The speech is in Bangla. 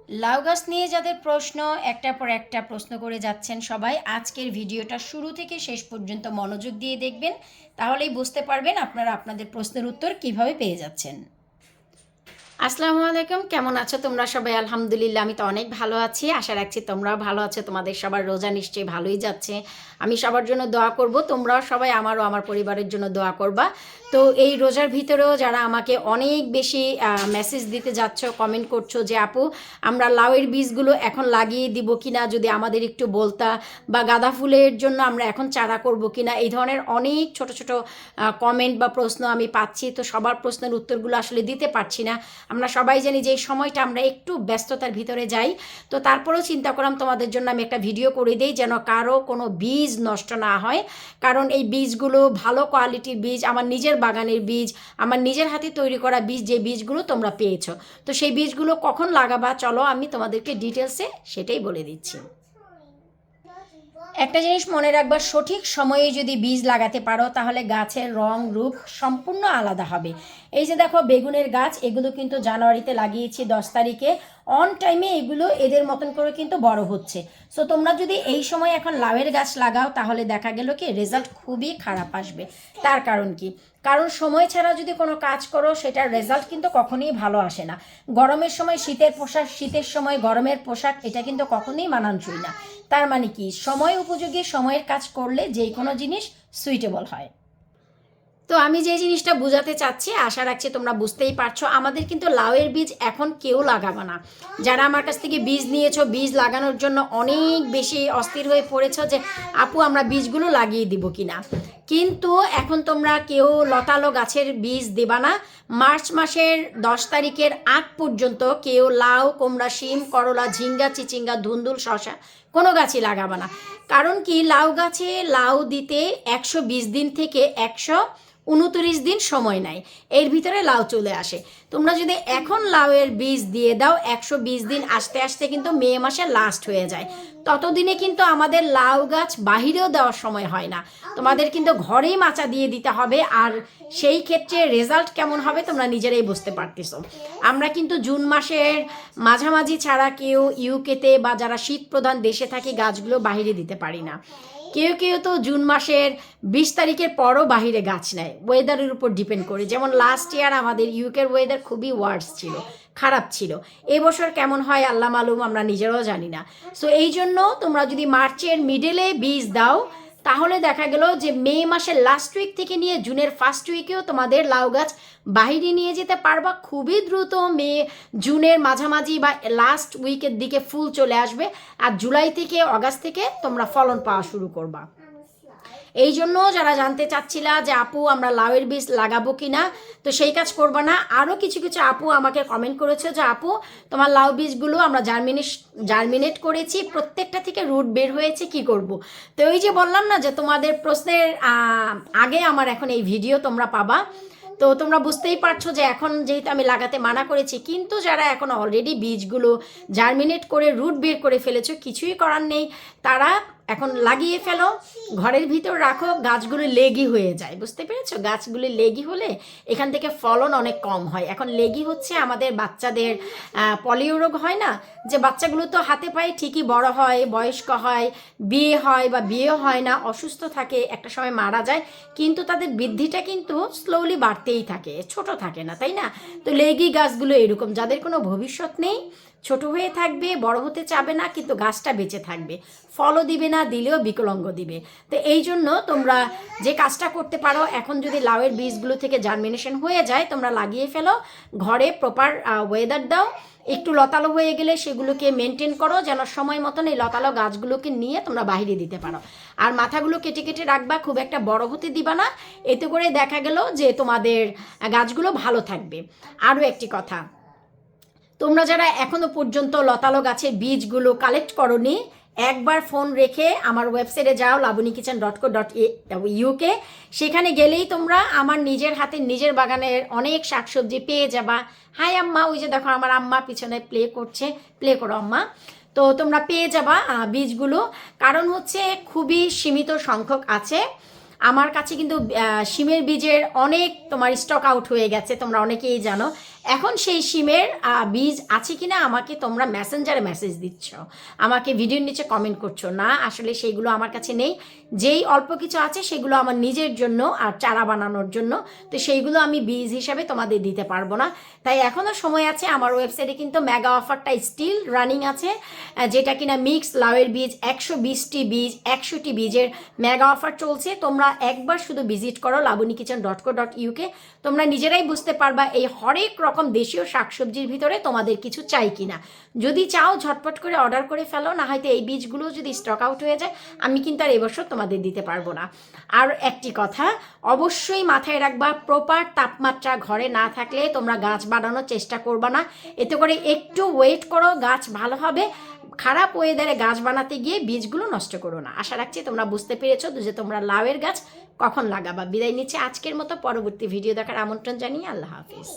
লাউ গাছ নিয়ে যাদের প্রশ্ন একটার পর একটা প্রশ্ন করে যাচ্ছেন সবাই, আজকের ভিডিওটা শুরু থেকে শেষ পর্যন্ত মনোযোগ দিয়ে দেখবেন, তাহলেই বুঝতে পারবেন আপনারা আপনাদের প্রশ্নের উত্তর কিভাবে পেয়ে যাচ্ছেন। আসসালামু আলাইকুম, কেমন আছো তোমরা সবাই? আলহামদুলিল্লাহ, আমি তো অনেক ভালো আছি। আশা রাখছি তোমরাও ভালো আছো। তোমাদের সবার রোজা নিশ্চয়ই ভালোই যাচ্ছে। আমি সবার জন্য দোয়া করব, তোমরাও সবাই আমারও আমার পরিবারের জন্য দোয়া করবা। তো এই রোজার ভিতরেও যারা আমাকে অনেক বেশি মেসেজ দিতে যাচ্ছ, কমেন্ট করছো যে আপু আমরা লাউয়ের বীজগুলো এখন লাগিয়ে দিব কিনা, যদি আমাদের একটু বলতা, বা গাঁদা ফুলের জন্য আমরা এখন চারা করব কিনা, এই ধরনের অনেক ছোট ছোট কমেন্ট বা প্রশ্ন আমি পাচ্ছি। তো সবার প্রশ্নের উত্তরগুলো আসলে দিতে পারছি না। আমরা সবাই জানি যে এই সময়টা আমরা একটু ব্যস্ততার ভিতরে যাই, তো তারপরেও চিন্তা করলাম তোমাদের জন্য আমি একটা ভিডিও করে দিই, যেন কারো কোনো বীজ নষ্ট না হয়। কারণ এই বীজগুলো ভালো কোয়ালিটির বীজ, আমার নিজের বাগানের বীজ, আমার নিজের হাতে তৈরি করা বীজ, যে বীজগুলো তোমরা পেয়েছো। তো সেই বীজগুলো কখন লাগাবা, চলো আমি তোমাদেরকে ডিটেলসে সেটাই বলে দিচ্ছি। একটা জিনিস মনে রাখবা, সঠিক সময়ে যদি বীজ লাগাতে পারো তাহলে গাছের রং রূপ সম্পূর্ণ আলাদা হবে। এই যে দেখো বেগুনের গাছ, এগুলো কিন্তু জানুয়ারিতে লাগিয়েছি 10 তারিখে। অন টাইমে এগুলো এদের মতন করে কিন্তু বড় হচ্ছে। সো তোমরা যদি এই সময় এখন লাউয়ের গাছ লাগাও তাহলে দেখা গেল কি রেজাল্ট খুবই খারাপ আসবে। তার কারণ কি? কারণ সময় ছাড়া যদি কোনো কাজ করো সেটার রেজাল্ট কিন্তু কখনোই ভালো আসে না। গরমের সময় শীতের পোশাক, শীতের সময় গরমের পোশাক, এটা কিন্তু কখনোই মানানসই না। তার মানে কি, সময় উপযোগী সময়ের কাজ করলে যে কোনো জিনিস সুইটেবল হয়। তো আমি যে জিনিসটা বোঝাতে চাচ্ছি, আশা রাখছি তোমরা বুঝতেই পারছো। আমাদের কিন্তু লাউয়ের বীজ এখন কেউ লাগাবে না। যারা আমার কাছ থেকে বীজ নিয়েছো, বীজ লাগানোর জন্য অনেক বেশি অস্থির হয়ে পড়েছো যে আপু আমরা বীজগুলো লাগিয়ে দিব কিনা, কিন্তু এখন তোমরা কেউ লতালো গাছের বীজ দেবা না। মার্চ মাসের 10 তারিখের আগ পর্যন্ত কেউ লাউ, কুমড়া, শিম, করলা, ঝিঙ্গা, চিচিঙ্গা, ধুন্দুল, শশা কোনো গাছই লাগাবে না। কারণ কি, লাউ গাছে লাউ দিতে 120 দিন থেকে 129 দিন সময় নেয়, এর ভিতরে লাউ চলে আসে। তোমরা যদি এখন লাউয়ের বীজ দিয়ে দাও, 120 দিন আসতে আসতে কিন্তু মে মাসে লাস্ট হয়ে যায়। ততদিনে কিন্তু আমাদের লাউ গাছ বাহিরেও দেওয়ার সময় হয় না, তোমাদের কিন্তু ঘরেই মাচা দিয়ে দিতে হবে। আর সেই ক্ষেত্রে রেজাল্ট কেমন হবে তোমরা নিজেরাই বুঝতে পারতেছো। আমরা কিন্তু জুন মাসের মাঝামাঝি ছাড়া কেউ ইউকেতে বা যারা শীত প্রধান দেশে থাকি গাছগুলো বাহিরে দিতে পারি না। কেউ কেউ তো জুন মাসের 20 তারিখের পরও বাহিরে গাছ নেয়, ওয়েদারের উপর ডিপেন্ড করে। যেমন লাস্ট ইয়ার আমাদের ইউকের ওয়েদার খুবই ওয়ার্স ছিল, খারাপ ছিল। এবছর কেমন হয় আল্লাহ মালুম, আমরা নিজেরাও জানি না। সো এই জন্য তোমরা যদি মার্চের মিডলে বীজ দাও তাহলে দেখা গেল যে মে মাসের লাস্ট উইক থেকে নিয়ে জুনের ফার্স্ট উইকেও তোমাদের লাউ গাছ বাহিরে নিয়ে যেতে পারবা। খুবই দ্রুত জুনের মাঝামাঝি বা লাস্ট উইকের দিকে ফুল চলে আসবে, আর জুলাই থেকে অগাস্ট থেকে তোমরা ফলন পাওয়া শুরু করবা। এই জন্য যারা জানতে চাচ্ছিলা যে আপু আমরা লাউয়ের বীজ লাগাবো কি না, তো সেই কাজ করবা না। আরও কিছু কিছু আপু আমাকে কমেন্ট করেছে যে আপু তোমার লাউ বীজগুলো আমরা জার্মিনেট করেছি, প্রত্যেকটা থেকে রুট বের হয়েছে, কি করব। তো ওই যে বললাম না যে তোমাদের প্রশ্নের আগে আমার এখন এই ভিডিও তোমরা পাবা। তো তোমরা বুঝতেই পারছো যে এখন যেহেতু আমি লাগাতে মানা করেছি, কিন্তু যারা এখন অলরেডি বীজগুলো জার্মিনেট করে রুট বের করে ফেলেছো, কিছুই করার নেই, তারা এখন লাগিয়ে ফেলো, ঘরের ভিতর রাখো, গাছগুলো লেগি হয়ে যায়। বুঝতে পেরেছো? গাছগুলি লেগি হলে এখান থেকে ফলন অনেক কম হয়। এখন লেগি হচ্ছে আমাদের বাচ্চাদের পলিও রোগ হয় না, যে বাচ্চাগুলো তো হাতে পায়ে ঠিকই বড় হয়, বয়স্ক হয়, বিয়ে হয় বা বিয়েও হয় না, অসুস্থ থাকে, একটা সময় মারা যায়, কিন্তু তাদের বৃদ্ধিটা কিন্তু স্লোলি বাড়তেই থাকে, ছোট থাকে না, তাই না? তো লেগি গাছগুলো এরকম, যাদের কোনো ভবিষ্যৎ নেই, ছোট হয়ে থাকবে, বড় হতে চাবে না, কিন্তু গাছটা বেঁচে থাকবে, ফলও দিবে না, দিলেও বিকলঙ্গ দিবে। তো এই জন্য তোমরা যে কাজটা করতে পারো, এখন যদি লাউয়ের বীজগুলো থেকে জার্মিনেশন হয়ে যায় তোমরা লাগিয়ে ফেলো, ঘরে প্রপার ওয়েদার দাও, একটু লতালো হয়ে গেলে সেগুলোকে মেনটেন করো যেন সময় মতন এই লতালো গাছগুলোকে নিয়ে তোমরা বাইরে দিতে পারো। আর মাথাগুলো কেটে কেটে রাখবা, খুব একটা বড় হতে দিবা না, এতে করে দেখা গেল যে তোমাদের গাছগুলো ভালো থাকবে। আরও একটি কথা, তোমরা যারা এখনো পর্যন্ত লতালো গাছের বীজগুলো কালেক্ট করোনি, একবার ফোন রেখে আমার ওয়েবসাইটে যাও labunikichen.co.uk, সেখানে গেলেই তোমরা আমার নিজের হাতে নিজের বাগানের অনেক শাকসবজি পেয়ে যাবা। হাই আম্মা, ওই যে দেখো আমার আম্মা পিছনে প্লে করছে, প্লে করো আম্মা। তো তোমরা পেয়ে যাবা বীজগুলো। কারণ হচ্ছে খুবই সীমিত সংখ্যক আছে আমার কাছে, কিন্তু শিমের বীজের অনেক তোমার স্টক আউট হয়ে গেছে, তোমরা অনেকেই জানো। এখন সেই সিমের বীজ আছে কিনা আমাকে তোমরা মেসেঞ্জারে মেসেজ দিচ্ছ, আমাকে ভিডিওর নিচে কমেন্ট করছো না, আসলে সেইগুলো আমার কাছে নেই। যেই অল্প কিছু আছে সেগুলো আমার নিজের জন্য আর চারা বানানোর জন্য, তো সেইগুলো আমি বীজ হিসাবে তোমাদের দিতে পারবো না। তাই এখনও সময় আছে, আমার ওয়েবসাইটে কিন্তু মেগা অফারটা স্টিল রানিং আছে, যেটা কিনা মিক্স লাউয়ের বীজ 120টি বীজ 100টি বীজের মেগা অফার চলছে। তোমরা একবার শুধু ভিজিট করো labunikichen.co.uk, তোমরা নিজেরাই বুঝতে পারবা এই হরেক রকম দেশীয় শাকসবজির ভিতরে তোমাদের কিছু চাই কিনা। যদি চাও ঝটপট করে অর্ডার করে ফেলো, না হয়তো এই বীজগুলো যদি স্টক আউট হয়ে যায় আমি কিন্তু আর এবছর তোমাদের দিতে পারবো না। আর একটি কথা অবশ্যই মাথায় রাখবা, প্রপার তাপমাত্রা ঘরে না থাকলে তোমরা গাছ বানানোর চেষ্টা করবা না। এতে করে একটু ওয়েট করো, গাছ ভালো হবে। খারাপ ওয়েদারে গাছ বানাতে গিয়ে বীজগুলো নষ্ট করো না। আশা রাখছি তোমরা বুঝতে পেরেছো যে তোমরা লাউয়ের গাছ কখন লাগাবা। বিদায় নিচ্ছে আজকের মতো, পরবর্তী ভিডিও দেখার আমন্ত্রণ জানিয়ে আল্লাহ হাফিজ।